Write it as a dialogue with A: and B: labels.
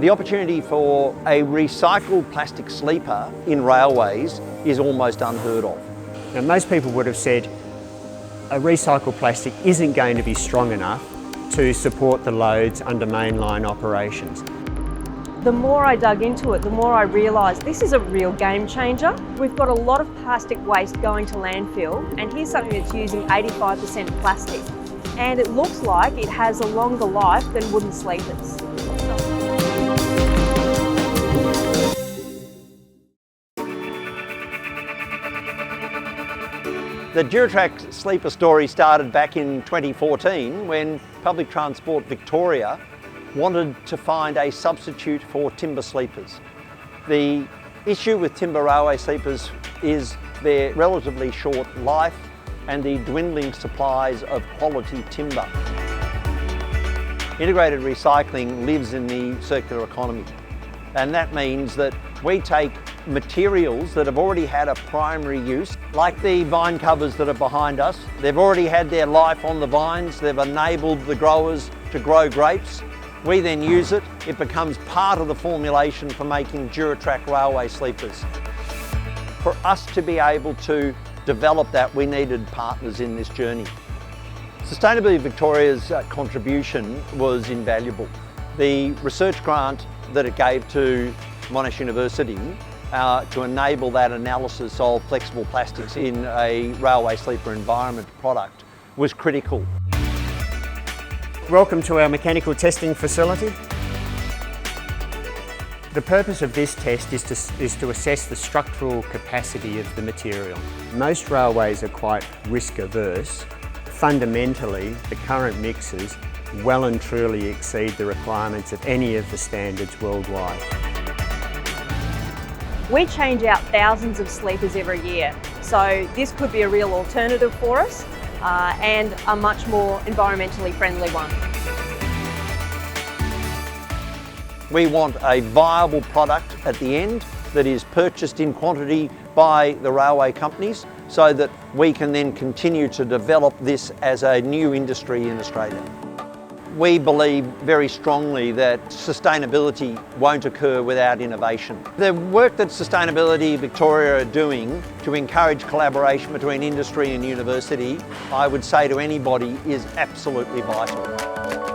A: The opportunity for a recycled plastic sleeper in railways is almost unheard of.
B: Now, most people would have said a recycled plastic isn't going to be strong enough to support the loads under mainline operations.
C: The more I dug into it, the more I realised this is a real game changer. We've got a lot of plastic waste going to landfill, and here's something that's using 85% plastic. And it looks like it has a longer life than wooden sleepers.
A: The DirtTrack Sleeper story started back in 2014 when Public Transport Victoria wanted to find a substitute for timber sleepers. The issue with timber railway sleepers is their relatively short life and the dwindling supplies of quality timber. Integrated recycling lives in the circular economy, and that means that we take materials that have already had a primary use, like the vine covers that are behind us. They've already had their life on the vines, they've enabled the growers to grow grapes. We then use it, it becomes part of the formulation for making DirtTrack railway sleepers. For us to be able to develop that, we needed partners in this journey. Sustainability Victoria's contribution was invaluable. The research grant that it gave to Monash University to enable that analysis of flexible plastics in a railway sleeper environment product was critical.
B: Welcome to our mechanical testing facility. The purpose of this test is to assess the structural capacity of the material. Most railways are quite risk averse. Fundamentally, the current mixes well and truly exceed the requirements of any of the standards worldwide.
C: We change out thousands of sleepers every year, so this could be a real alternative for us and a much more environmentally friendly one.
A: We want a viable product at the end that is purchased in quantity by the railway companies so that we can then continue to develop this as a new industry in Australia. We believe very strongly that sustainability won't occur without innovation. The work that Sustainability Victoria are doing to encourage collaboration between industry and university, I would say to anybody, is absolutely vital.